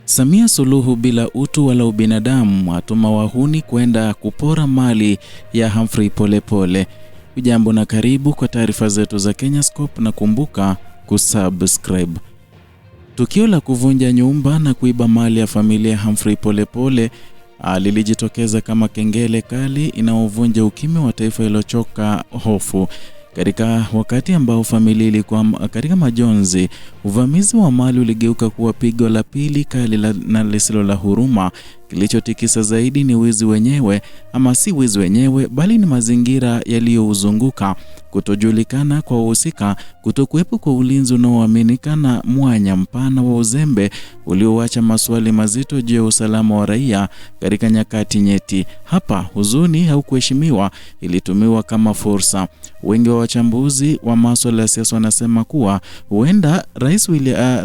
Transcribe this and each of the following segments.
Samia Suluhu bila utu wala ubinadamu atuma wahuni kwenda kupora mali ya Humphrey Polepole. Ujambo na karibu kwa taarifa zetu za Kenyascope, na kumbuka kusubscribe. Tukio la kuvunja nyumba na kuiba mali ya familia ya Humphrey Polepole lilijitokeza kama kengele kali inaovunja ukimya wa taifa iliyochoka hofu. Katika wakati ambao familia ilikuwa katika majonzi, uvamizi wa mali uligeuka kuwa pigo la pili kali na lisilo la huruma. Kilichotikisa zaidi ni wizi wenyewe, ama si wizi wenyewe bali ni mazingira yaliyouzunguka. Kutojulikana kwa wahusika, kutokuwepo kwa ulinzi unaoaminika na mwanya mpana wa uzembe ulioacha maswali mazito juu ya usalama wa raia katika nyakati nyeti. Hapa huzuni haukuheshimiwa, ilitumiwa kama fursa. Wengi wa wachambuzi wa masuala ya siasa wanasema kuwa huenda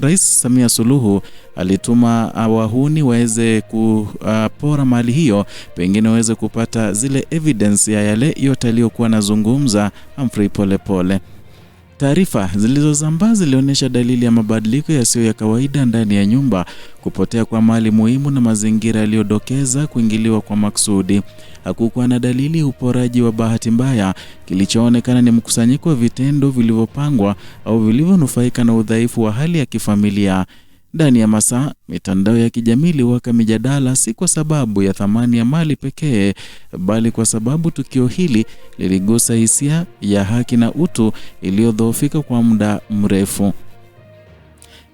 Rais Samia Suluhu alituma wahuni waweze kupora mali hiyo, pengine waweze kupata zile evidence ya yale yote aliyokuwa anazungumza Humphrey Polepole. Taarifa zilizosambaa zilionyesha dalili ya mabadiliko yasiyo ya kawaida ndani ya nyumba, kupotea kwa mali muhimu na mazingira yaliyodokeza kuingiliwa kwa maksudi. Hakukuwa na dalili ya uporaji wa bahati mbaya. Kilichoonekana ni mkusanyiko wa vitendo vilivyopangwa au vilivyonufaika na udhaifu wa hali ya kifamilia. Ndani ya masaa, mitandao ya kijamii iliwaka mijadala, si kwa sababu ya thamani ya mali pekee, bali kwa sababu tukio hili liligusa hisia ya haki na utu iliyodhoofika kwa muda mrefu.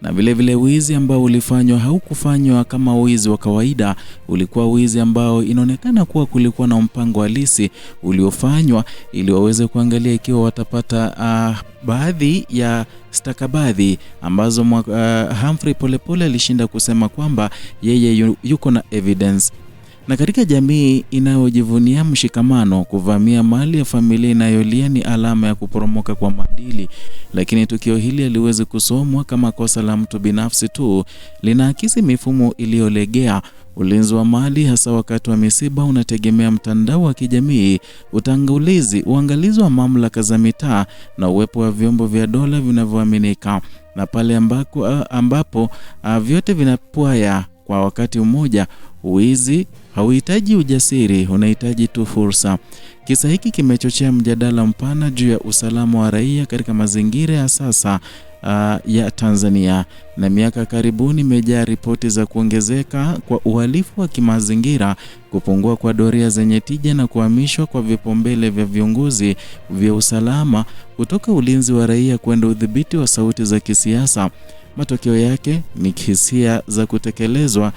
Na vile wizi ambao ulifanywa haukufanywa kama wizi wa kawaida. Ulikuwa wizi ambao inaonekana kuwa kulikuwa na mpango halisi uliofanywa ili waweze kuangalia ikiwa watapata baadhi ya stakabadhi ambazo Humphrey Polepole alishinda kusema kwamba yeye yuko na evidence. Na katika jamii inayojivunia mshikamano, kuvamia mali ya familia inayolia ni alama ya kuporomoka kwa maadili. Lakini tukio hili haliwezi kusomwa kama kosa la mtu binafsi tu, linaakisi mifumo iliyolegea. Ulinzi wa mali hasa wakati wa misiba unategemea mtandao wa kijamii, uangalizi wa mamlaka za mitaa na uwepo wa vyombo vya dola vinavyoaminika. Na pale ambapo vyote vinapwaya kwa wakati mmoja, uwizi hauhitaji ujasiri, unahitaji tu fursa. Kisa hiki kimechochea mjadala mpana juu ya usalama wa raia katika mazingira ya sasa ya Tanzania, na miaka karibuni imejaa ripoti za kuongezeka kwa uhalifu wa kimazingira, kupungua kwa doria zenye tija na kuhamishwa kwa vipaumbele vya viongozi vya usalama kutoka ulinzi wa raia kwenda udhibiti wa sauti za kisiasa. Matokeo yake ni hisia za kutekelezwa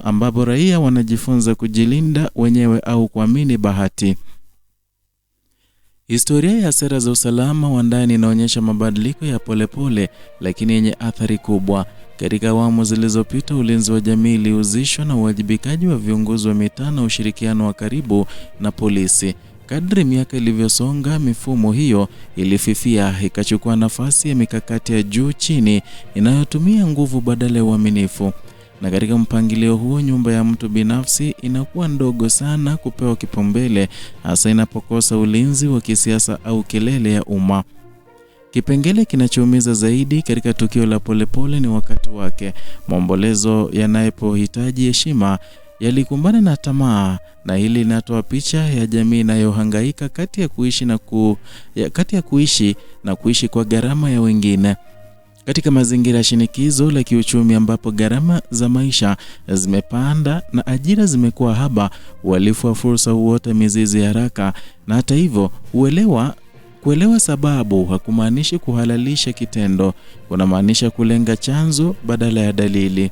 ambapo raia wanajifunza kujilinda wenyewe au kuamini bahati. Historia ya sera za usalama wa ndani inaonyesha mabadiliko ya polepole lakini yenye athari kubwa. Katika awamu zilizopita, ulinzi wa jamii ulihusishwa na uwajibikaji wa viongozi wa mitaa na ushirikiano wa karibu na polisi. Kadri miaka ilivyosonga, mifumo hiyo ilififia, ikachukua nafasi ya mikakati ya juu chini inayotumia nguvu badala ya uaminifu. Na katika mpangilio huo, nyumba ya mtu binafsi inakuwa ndogo sana kupewa kipaumbele, hasa inapokosa ulinzi wa kisiasa au kelele ya umma. Kipengele kinachoumiza zaidi katika tukio la Polepole ni wakati wake. Maombolezo yanapohitaji heshima yalikumbana na tamaa, na hili linatoa picha ya jamii inayohangaika kati ya kuishi na kuishi kwa gharama ya wengine. Katika mazingira ya shinikizo la kiuchumi ambapo gharama za maisha zimepanda na ajira zimekuwa haba, uhalifu wa fursa huota mizizi haraka. Na hata hivyo, kuelewa sababu hakumaanishi kuhalalisha kitendo, kunamaanisha kulenga chanzo badala ya dalili.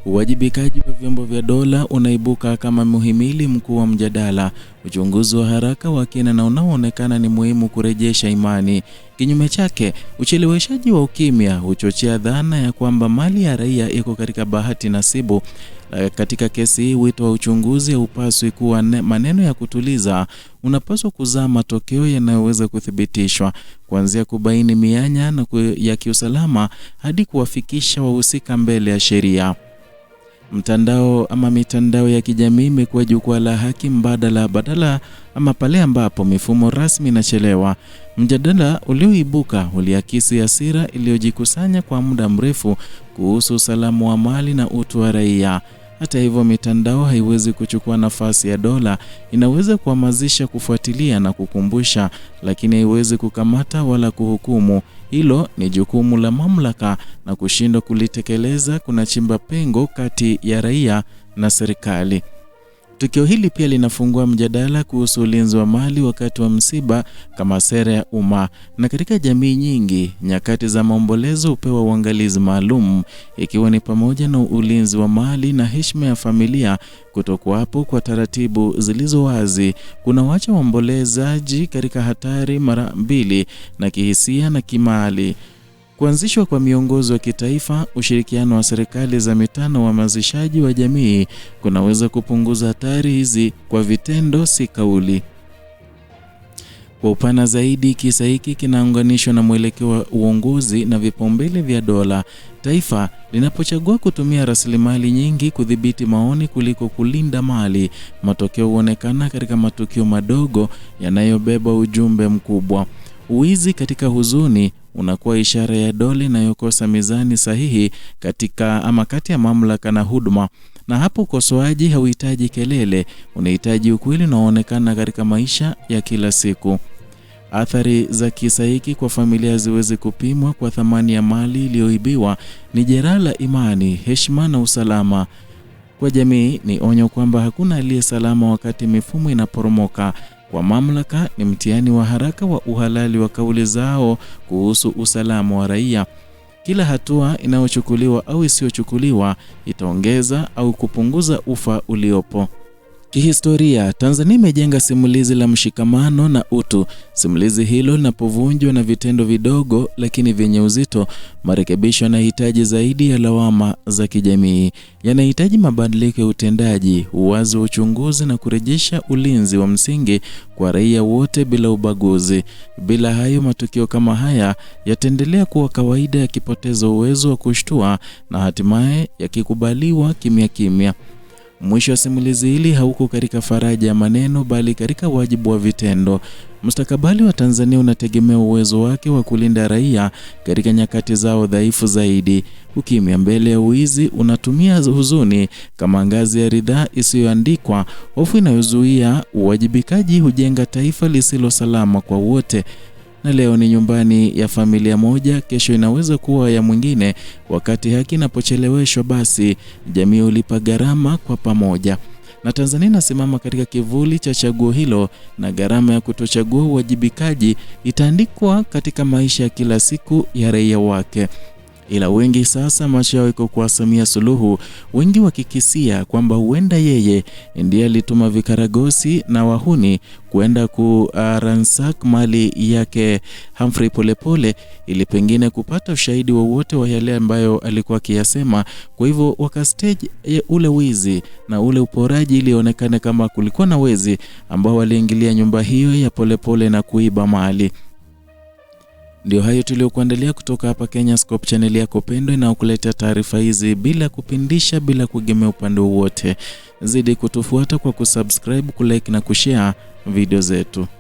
Uwajibikaji wa vyombo vya dola unaibuka kama muhimili mkuu wa mjadala. Uchunguzi wa haraka wa kina na unaoonekana ni muhimu kurejesha imani. Kinyume chake, ucheleweshaji wa ukimya huchochea dhana ya kwamba mali ya raia iko katika bahati nasibu. Katika kesi hii, wito wa uchunguzi haupaswi kuwa maneno ya kutuliza, unapaswa kuzaa matokeo yanayoweza kuthibitishwa, kuanzia kubaini mianya ya kiusalama hadi kuwafikisha wahusika mbele ya sheria. mitandao ya kijamii imekuwa jukwaa la haki badala ama pale ambapo mifumo rasmi inachelewa. Mjadala ulioibuka uliakisi hasira iliyojikusanya kwa muda mrefu kuhusu usalama wa mali na utu wa raia. Hata hivyo, mitandao haiwezi kuchukua nafasi ya dola. Inaweza kuhamasisha, kufuatilia na kukumbusha, lakini haiwezi kukamata wala kuhukumu. Hilo ni jukumu la mamlaka, na kushindwa kulitekeleza kunachimba pengo kati ya raia na serikali. Tukio hili pia linafungua mjadala kuhusu ulinzi wa mali wakati wa msiba kama sera ya umma. Na katika jamii nyingi, nyakati za maombolezo hupewa uangalizi maalum, ikiwa ni pamoja na ulinzi wa mali na heshima ya familia. Kutokuwapo kwa taratibu zilizo wazi kunawacha waombolezaji katika hatari mara mbili, na kihisia na kimali. Kuanzishwa kwa miongozo ya kitaifa, ushirikiano wa serikali za mitaa na uhamasishaji wa jamii kunaweza kupunguza hatari hizi kwa vitendo, si kauli. Kwa upana zaidi, kisa hiki kinaunganishwa na mwelekeo wa uongozi na vipaumbele vya dola. Taifa linapochagua kutumia rasilimali nyingi kudhibiti maoni kuliko kulinda mali, matokeo huonekana katika matukio madogo yanayobeba ujumbe mkubwa. Uwizi katika huzuni unakuwa ishara ya dola inayokosa mizani sahihi kati ya mamlaka na huduma. Na hapo ukosoaji hauhitaji kelele, unahitaji ukweli unaoonekana katika maisha ya kila siku. Athari za kisa hiki kwa familia haziwezi kupimwa kwa thamani ya mali iliyoibiwa. Ni jeraha la imani, heshima na usalama. Kwa jamii ni onyo kwamba hakuna aliye salama wakati mifumo inaporomoka. Kwa mamlaka ni mtihani wa haraka wa uhalali wa kauli zao kuhusu usalama wa raia. Kila hatua inayochukuliwa au isiyochukuliwa itaongeza au kupunguza ufa uliopo. Kihistoria, Tanzania imejenga simulizi la mshikamano na utu. Simulizi hilo linapovunjwa na vitendo vidogo lakini vyenye uzito, marekebisho yanahitaji zaidi ya lawama za kijamii. Yanahitaji mabadiliko ya utendaji, uwazi wa uchunguzi na kurejesha ulinzi wa msingi kwa raia wote bila ubaguzi. Bila hayo, matukio kama haya yataendelea kuwa kawaida, yakipoteza uwezo wa kushtua na hatimaye yakikubaliwa kimya kimya. Mwisho wa simulizi hili hauko katika faraja ya maneno, bali katika wajibu wa vitendo. Mustakabali wa Tanzania unategemea uwezo wake wa kulinda raia katika nyakati zao dhaifu zaidi. Ukimya mbele ya uwizi unatumia huzuni kama ngazi ya ridhaa isiyoandikwa. Hofu inayozuia uwajibikaji hujenga taifa lisilo salama kwa wote. Na leo ni nyumbani ya familia moja, kesho inaweza kuwa ya mwingine. Wakati haki inapocheleweshwa, basi jamii hulipa gharama kwa pamoja. Na Tanzania inasimama katika kivuli cha chaguo hilo, na gharama ya kutochagua uwajibikaji itaandikwa katika maisha ya kila siku ya raia wake. Ila wengi sasa macho yao iko kwa Samia Suluhu, wengi wakikisia kwamba huenda yeye ndiye alituma vikaragosi na wahuni kwenda kuransak mali yake Humphrey Polepole ili pengine kupata ushahidi wowote wa yale ambayo alikuwa akiyasema. Kwa hivyo wakastage ule wizi na ule uporaji ili onekane kama kulikuwa na wezi ambao waliingilia nyumba hiyo ya Polepole na kuiba mali. Ndio hayo tuliokuandalia kutoka hapa Kenyascope, channel yako pendwa inayokuletea taarifa hizi bila kupindisha, bila kuegemea upande wowote. Zidi kutufuata kwa kusubscribe, kulike na kushare video zetu.